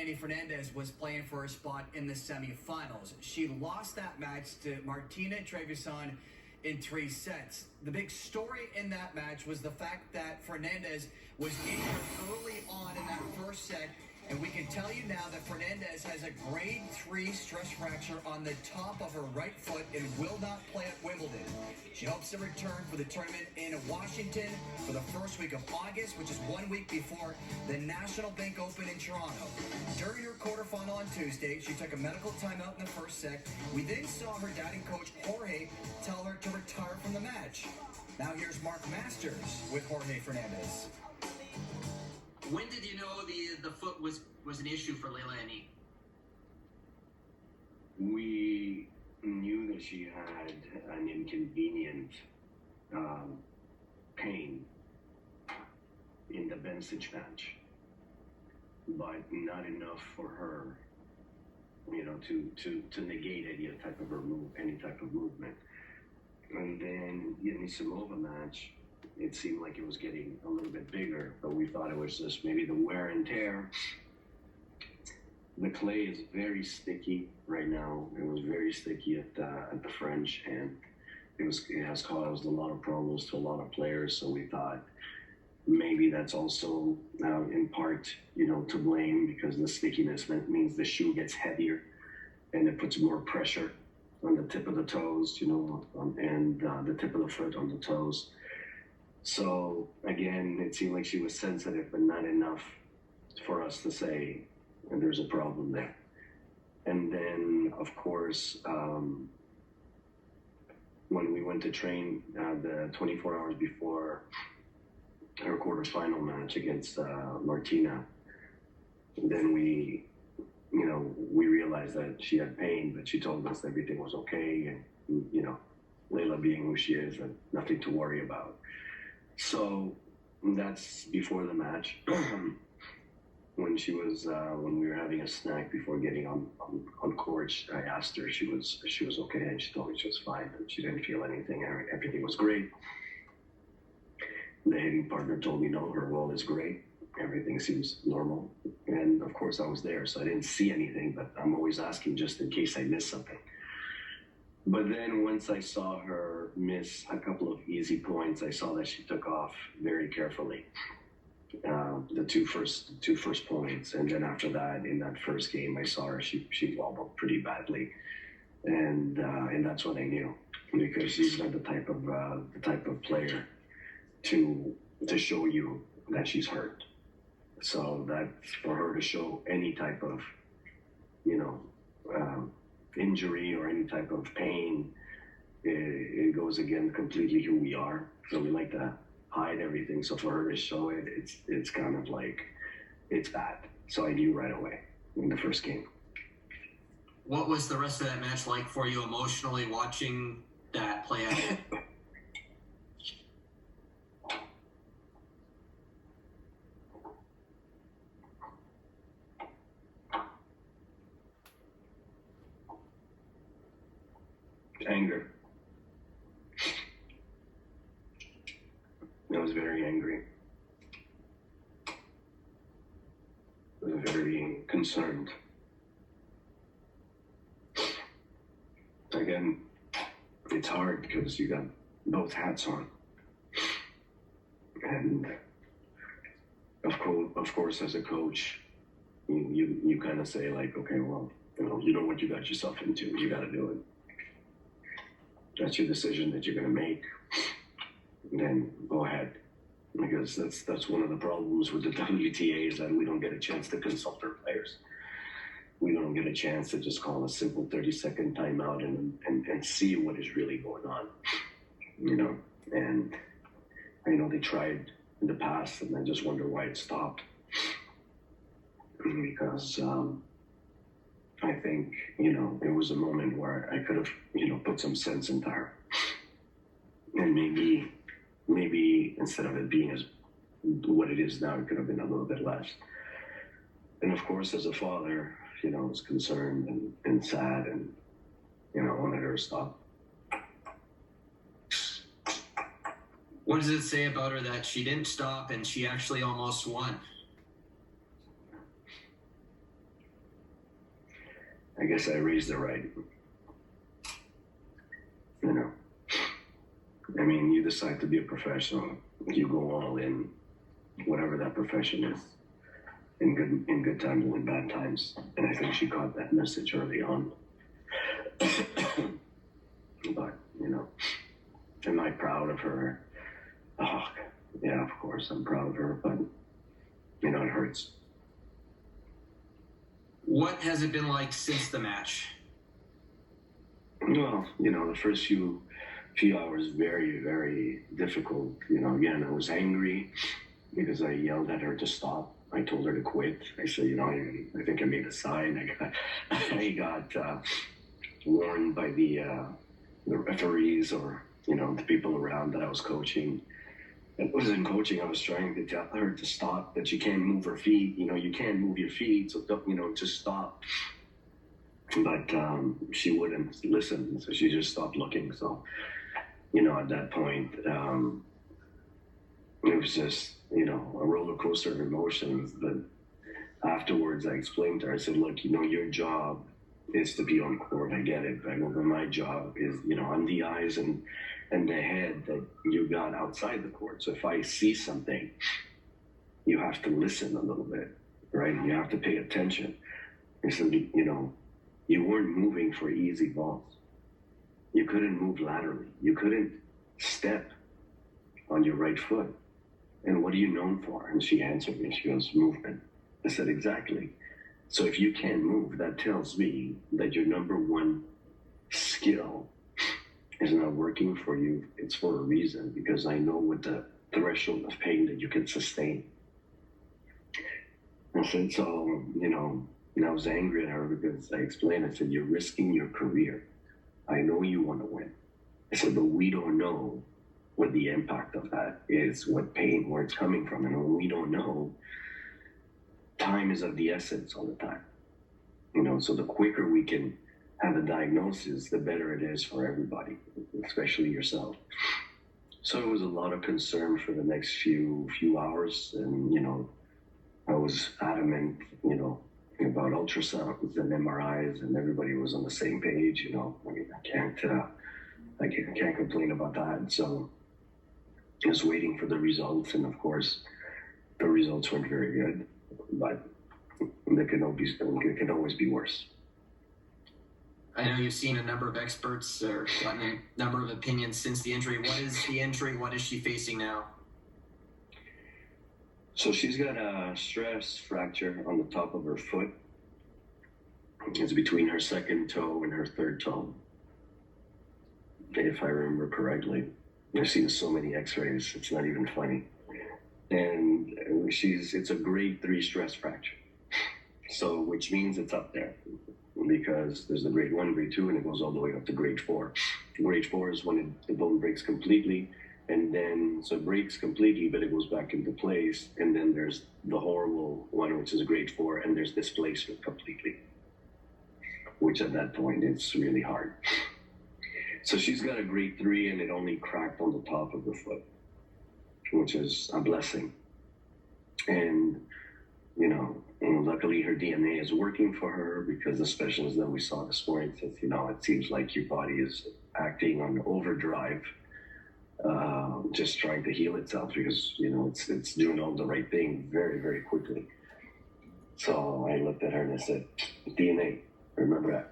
Leylah Fernandez was playing for a spot in the semifinals. She lost that match to Martina Trevisan in 3 sets. The big story in that match was the fact that Fernandez was injured early on in that first set, and we can tell you now that Fernandez has a grade 3 stress fracture on the top of her right foot and will not play at Wimbledon. She hopes to return for the tournament in Washington for the first week of August, which is 1 week before the National Bank Open in Toronto. During her quarterfinal on Tuesday, she took a medical timeout in the first set. We then saw her dad and coach Jorge tell her to retire from the match. Now here's Mark Masters with Jorge Fernandez. When did you know the foot was an issue for Leylah and E? We knew that she had an inconvenient pain in the Bensich match, but not enough for her, to negate any type of movement. And then in the Samova match, it seemed like it was getting a little bit bigger, but we thought it was just maybe the wear and tear. The clay is very sticky right now. It was very sticky at the French, and it has caused a lot of problems to a lot of players. So we thought maybe that's also in part, to blame, because the stickiness means the shoe gets heavier and it puts more pressure on the tip of the toes, and the tip of the foot on the toes. So again, it seemed like she was sensitive, but not enough for us to say there's a problem there. And then, of course, when we went to train the 24 hours before her quarterfinal match against Martina, then we realized that she had pain, but she told us everything was okay, and Leylah being who she is, and nothing to worry about. So that's before the match. When we were having a snack before getting on court, I asked her, she was okay, and she told me she was fine, and she didn't feel anything. Everything was great. The hitting partner told me, no, her roll is great. Everything seems normal. And of course I was there, so I didn't see anything, but I'm always asking just in case I missed something. But then once I saw her miss a couple of easy points, I saw that she took off very carefully. The two first points, and then after that, in that first game, I saw her. She wobbled pretty badly, and that's what I knew, because she's not the type of player to show you that she's hurt. So that for her to show any type of injury or any type of pain, it goes against completely who we are. So we like to hide everything. So for her to show it, it's kind of like, it's bad. So I knew right away in the first game. What was the rest of that match like for you emotionally, watching that play out? Anger. I was very angry. I was very concerned. Again, it's hard because you got both hats on. And of course, as a coach, you kind of say like, okay, well, you know what you got yourself into. You got to do it. That's your decision that you're going to make. Then go ahead, because that's one of the problems with the WTA is that we don't get a chance to consult our players. We don't get a chance to just call a simple 30-second timeout and see what is really going on, And I know they tried in the past, and I just wonder why it stopped. Because I think it was a moment where I could have put some sense into her, and maybe instead of it being as what it is now, it could have been a little bit less. And of course, as a father, I was concerned and sad, and wanted her to stop. What does it say about her that she didn't stop and she actually almost won? I guess I raised her right. You know, I mean, you decide to be a professional, you go all in, whatever that profession is, in good times and in bad times. And I think she caught that message early on. But, you know, am I proud of her? Oh, yeah, of course, I'm proud of her, but, you know, it hurts. What has it been like since the match? Well, you know, the first few hours, very, very difficult. You know, again, I was angry because I yelled at her to stop. I told her to quit. I said, you know, I think I made a sign. I got warned by the referees or, you know, the people around that I was coaching. It wasn't coaching. I was trying to tell her to stop, that you can't move her feet. You know, you can't move your feet. So, you know, just stop. But she wouldn't listen. So she just stopped looking. So, you know, at that point, it was just, you know, a roller coaster of emotions. But afterwards, I explained to her, I said, look, you know, your job is to be on court. I get it. I know that my job is, you know, I'm the eyes and the head that you got outside the court. So if I see something, you have to listen a little bit, right? You have to pay attention. I said, you know, you weren't moving for easy balls. You couldn't move laterally. You couldn't step on your right foot. And what are you known for? And she answered me. She goes, movement. I said, exactly. So if you can't move, that tells me that your number one skill is not working for you. It's for a reason, because I know what the threshold of pain that you can sustain. I said, so, you know, and I was angry at her because I explained, I said, you're risking your career. I know you want to win. I said, but we don't know what the impact of that is, what pain, where it's coming from. And when we don't know, time is of the essence all the time. You know, so the quicker we can have a diagnosis, the better it is for everybody, especially yourself. So it was a lot of concern for the next few hours. And, you know, I was adamant, you know, about ultrasounds and MRIs, and everybody was on the same page. You know, I mean, I can't complain about that. So I was waiting for the results, and of course, the results weren't very good, but it can always be worse. I know you've seen a number of experts or gotten a number of opinions since the injury. What is the injury? What is she facing now? So she's got a stress fracture on the top of her foot. It's between her second toe and her third toe, if I remember correctly. I've seen so many x-rays, it's not even funny. And it's a grade 3 stress fracture. So, which means it's up there, because there's the grade 1, grade 2, and it goes all the way up to grade 4. Grade 4 is when the bone breaks completely. And then, so it breaks completely, but it goes back into place. And then there's the horrible one, which is grade 4, and there's displacement completely, which at that point, it's really hard. So she's got a grade 3, and it only cracked on the top of the foot, which is a blessing. And, you know, luckily her DNA is working for her, because the specialist that we saw this morning says, you know, it seems like your body is acting on overdrive, just trying to heal itself, because, you know, it's doing all the right thing very, very quickly. So I looked at her and I said, DNA, remember that.